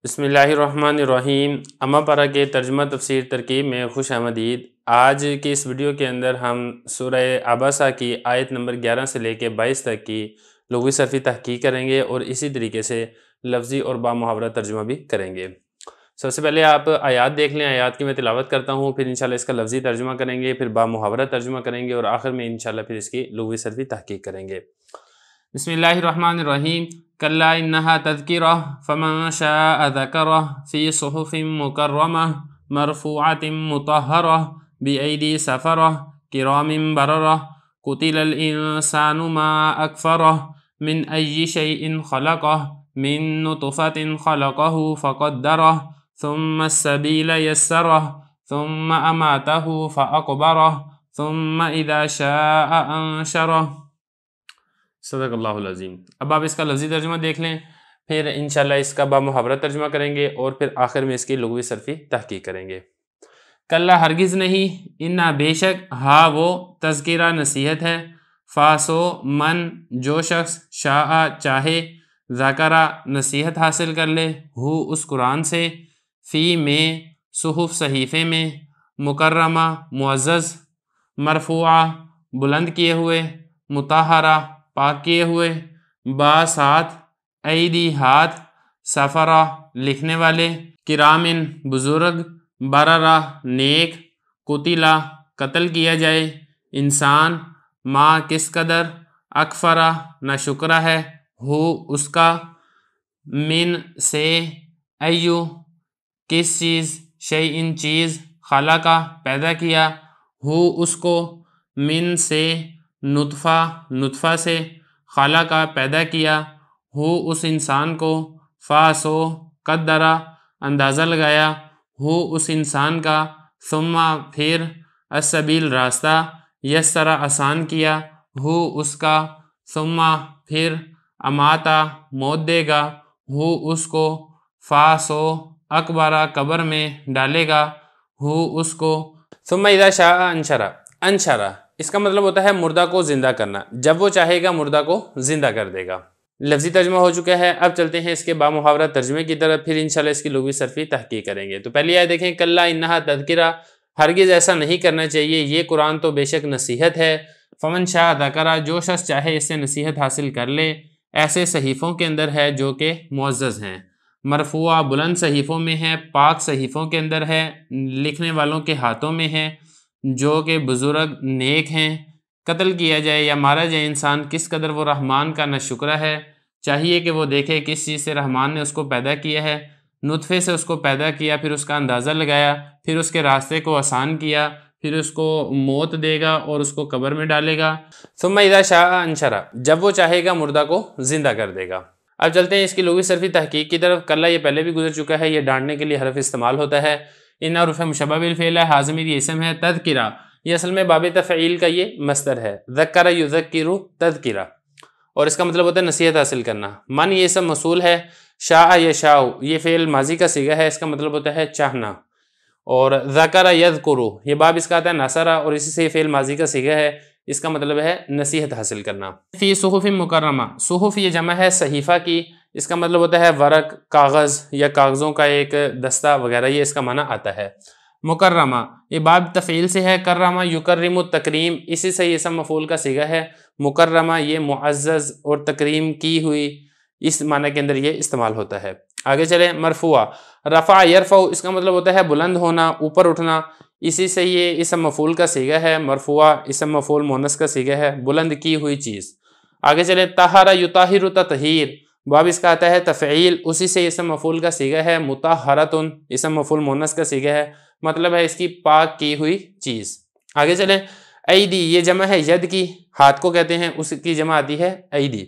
बिस्मिल्लाहिर्रहमानिर्रहीम। अम्मा पारा के तर्जुमा तफसीर तरकीब में खुश आमदीद। आज की इस वीडियो के अंदर हम सूरह आबासा की आयत नंबर 11 से लेकर 22 तक की लुग़वी सरफ़ी तहक़ीक़ करेंगे और इसी तरीके से लफ्ज़ी और बामुहावरा तर्जुमा भी करेंगे। सबसे पहले आप आयात देख लें, आयात की मैं तिलावत करता हूँ, फिर इंशाल्लाह इसका लफ्ज़ी तर्जुमा करेंगे, फिर बामुहावरा तर्जुमा करेंगे और आखिर में इंशाल्लाह फिर इसकी लुग़वी सरफ़ी तहक़ीक़ करेंगे। बिस्मिल्लाहिर्रहमानिर्रहीम। कल्ला इन्नहा तज़किरह फमन शाअ ज़करह फ़ी सुहुफ़िन मुकर्रमह मरफ़ूअतिन मुतहहरह बिअयदी सफ़रह किरामिन बररह कुतिलल इंसानु मा अकफ़रह मिन अय्यि शैइन ख़लक़ह मिन नुतफ़तिन ख़लक़हु फ़क़द्दरह थुम्मा अस्सबील यस्सरह थुम्मा अमातहु फ़अक़बरह थुम्मा इज़ा शाअ अंशरह। सदक़ल्लाहुल अज़ीम। अब आप इसका लफ्ज़ी तर्जुमा देख लें, फिर इंशाल्लाह इसका बामुहावरा तर्जुमा करेंगे और फिर आखिर में इसकी लुग़वी सरफ़ी तहक़ीक़ करेंगे। कल्ला हरगिज़ नहीं, इन्ना बेशक, हा वो, तज़किरा नसीहत है, फ़ासो मन जो शख्स, शाआ चाहे, ज़करा नसीहत हासिल कर ले, हु उस कुरान से, फ़ी में सुहुफ़ सहीफ़े में, मुकर्रमा मुअज़्ज़ज़, मरफ़ूआ बुलंद किए हुए, मुतहहरा पाक किए हुए, बासात ऐदी हाथ, सफ़रा लिखने वाले, किरामिन बुज़ुर्ग, बररा नेक, कुतिला कत्ल किया जाए, इंसान माँ किस कदर, अकफरा ना शुक्र है, हु उसका, मिन से, अय्यु किस चीज़, शैइन चीज़, खला का पैदा किया, हु उसको, मिन से, नुतफ़ा नुतफ़ा से, खला का पैदा किया, हु उस इंसान को, फ़ासो कद्दरा अंदाज़ा लगाया, हु उस इंसान का, सुम्मा फिर, अस्सबील रास्ता, यस्सरा आसान किया, हु उसका, सुम्मा फिर, अमाता मौत देगा, हु उसको, फ़ासो अकबरा कब्र में डालेगा, हु उसको, सुम्मा इज़ा शाअ अंशरा। अंशरा इसका मतलब होता है मुर्दा को ज़िंदा करना, जब वो चाहेगा मुर्दा को ज़िंदा कर देगा। लफ्ज़ी तर्जुमा हो चुका है। अब चलते हैं इसके बामुहावरा तर्जुमे की तरफ, फिर इंशाल्लाह इसकी लुग़वी सरफ़ी तहक़ीक़ करेंगे। तो पहली आयत देखें, कल्ला इन्नहा तज़किरा, हरगिज़ ऐसा नहीं करना चाहिए, ये कुरान तो बेशक नसीहत है, फमन शाअ ज़करा जो शख्स चाहे इससे नसीहत हासिल कर ले, ऐसे सहीफ़ों के अंदर है जो कि मुअज़्ज़ज़ हैं, मरफ़ूआ बुलंद सहीफ़ों में है, पाक सहीफ़ों के अंदर है, लिखने वालों के हाथों में है, जो कि बुज़ुर्ग नेक हैं, कत्ल किया जाए या मारा जाए इंसान किस कदर वो रहमान का नाशुक्र है, चाहिए कि वो देखे किस चीज़ से रहमान ने उसको पैदा किया है, नुतफ़े से उसको पैदा किया, फिर उसका अंदाज़ा लगाया, फिर उसके रास्ते को आसान किया, फिर उसको मौत देगा और उसको कब्र में डालेगा, सुम्मा इज़ा शाअ अंशरा जब वो चाहेगा मुर्दा को ज़िंदा कर देगा। अब चलते हैं इसकी लुग़वी सरफ़ी तहक़ीक़ की तरफ। कल्ला ये पहले भी गुजर चुका है, ये डांटने के लिए हरफ इस्तेमाल होता है। इन हरुफ़ मुशब्बह बिल फ़िअल है, हाज़िर ये इसम है, तज़किरा ये असल में बाब तफ़ईल का ये मस्दर है, ज़क्करा युज़क्किरु तज़किरा, और इसका मतलब होता है नसीहत हासिल करना। मन ये सब मसूल है, शाअ यशाउ ये फ़िअल माजी का सीगा है, इसका मतलब होता है चाहना, और ज़करा यज़कुरु ये बाब इसका आता है नसरा, और इसी से फ़िअल माजी का सीगा है, इसका मतलब है नसीहत हासिल करना। फ़ी सुहुफ़िन मुकर्रमा, सुहुफ़ ये जमा है सहीफ़ा की, इसका मतलब होता है वरक, कागज़ या कागज़ों का एक दस्ता वगैरह, ये इसका माना आता है। मुकर्रमा ये बाब तफ़ईल से है, कर्रमा युकर्रिमु तकरीम इसी से ये इसम मफ़ूल का सीगा है, मुकर्रमा ये मुअज़्ज़ज़ और तकरीम की हुई, इस माना के अंदर ये इस्तेमाल होता है। आगे चले, मरफ़ूआ रफ़ा यरफ़उ इसका मतलब होता है बुलंद होना, ऊपर उठना, इसी से ये इसम मफ़ूल का सीगा है, मरफ़ूआ इसम मफ़ूल मुअन्नस का सीगा है, बुलंद की हुई चीज़। आगे चले, तहरा युताहिरु ततहीर बाब इसका आता है तफ़ईल, उसी से इसम मफ़ूल का सीगा है, मुतहहरतुन इसम मफ़ूल मुअन्नस का सीगा है, मतलब है इसकी पाक की हुई चीज़। आगे चले, ऐदी ये जमा है यद की, हाथ को कहते हैं, उसकी जमा आती है ऐदी।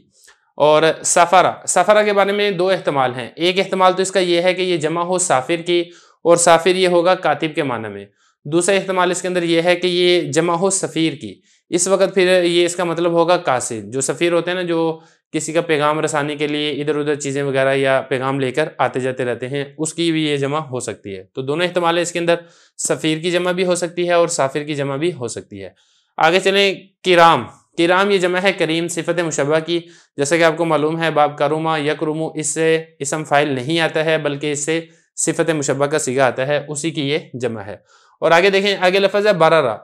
और सफ़रा, सफ़रा के बारे में दो एहतमाल हैं, एक एहतमाल तो इसका ये है कि ये जमा हो साफ़िर की, और साफ़िर ये होगा कातिब के माना में। दूसरा एहतमाल इसके अंदर ये है कि ये जमा हो सफ़ीर की, इस वक्त फिर ये इसका मतलब होगा कासिद, जो सफ़ीर होते हैं ना, जो किसी का पैगाम रसानी के लिए इधर उधर चीज़ें वगैरह या पैगाम लेकर आते जाते रहते हैं, उसकी भी ये जमा हो सकती है। तो दोनों एहतमाल है इसके अंदर, सफ़ीर की जमा भी हो सकती है और साफ़िर की जमा भी हो सकती है। आगे चलें, किराम کرام یہ جمع ہے کریم صفت مشبہ کی، جیسا کہ آپ کو معلوم ہے باب کرما یکرمو اس سے اسم فاعل نہیں آتا ہے بلکہ اس سے صفت مشبہ کا صیغہ آتا ہے، اسی کی یہ جمع ہے۔ اور آگے دیکھیں، آگے لفظ ہے بررہ،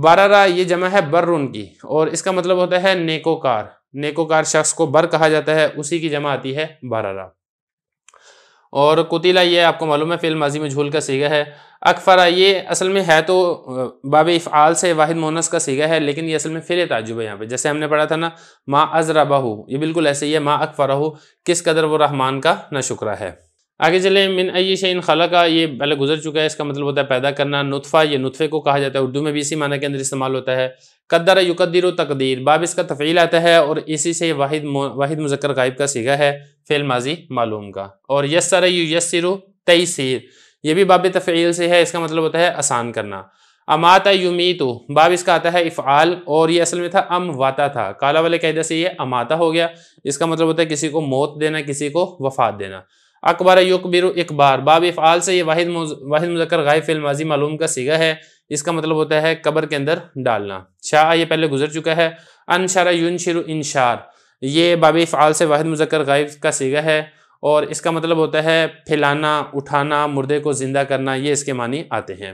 بررہ یہ جمع ہے برن کی، اور اس کا مطلب ہوتا ہے نیکوکار، نیکوکار شخص کو بر کہا جاتا ہے، اسی کی جمع آتی ہے بررہ۔ اور قتیلہ یہ آپ کو معلوم ہے فعل ماضی مجہول کا صیغہ ہے۔ اکفرہ یہ اصل میں ہے تو باب افعال سے واحد مؤنث کا صیغہ ہے، لیکن یہ اصل میں فعل تعجب ہے یہاں پہ، جیسے ہم نے پڑھا تھا نا ما ازربہ، یہ بالکل ایسے ہی ہے ما اکفرہ، کس قدر وہ رحمان کا ناشکرہ ہے۔ آگے چلیں، من ای شیء خلقہ یہ پہلے گزر چکا ہے، اس کا مطلب ہوتا ہے پیدا کرنا۔ نطفہ یہ نطفے کو کہا جاتا ہے، اردو میں بھی اسی معنی کے اندر استعمال ہوتا ہے۔ قدر یقدر تقدیر، باب اس کا تفعیل آتا ہے اور اسی سے واحد مذکر غائب کا صیغہ ہے فعل ماضی معلوم کا۔ اور یسر یسر تیسیر یہ بھی باب تفعیل سے ہے، اس کا مطلب ہوتا ہے آسان کرنا۔ امات یمیت باب اس کا آتا ہے افعال، اور یہ اصل میں تھا امواتا تھا، کالا والے قاعدے سے یہ اماتا ہو گیا، اس کا مطلب ہوتا ہے کسی کو موت دینا، کسی کو وفات دینا۔ اکبر یکبر اکبار، باب افعال سے یہ واحد مذکر غائب فعل ماضی معلوم کا صیغہ ہے، اس کا مطلب ہوتا ہے قبر کے اندر ڈالنا۔ شاء یہ پہلے گزر چکا ہے۔ انشر ینشر انشار یہ باب افعال سے واحد مذکر غائب کا صیغہ ہے، اور اس کا مطلب ہوتا ہے پھیلانا، اٹھانا، مردے کو زندہ کرنا، یہ اس کے معنی آتے ہیں۔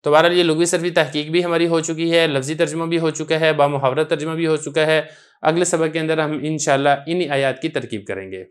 تو بہرحال یہ لغوی صرفی تحقیق بھی ہماری ہو چکی ہے، لفظی ترجمہ بھی ہو چکا ہے، با محاورہ ترجمہ بھی ہو چکا ہے۔ اگلے سبق کے اندر ہم انشاءاللہ انہی آیات کی ترکیب کریں گے۔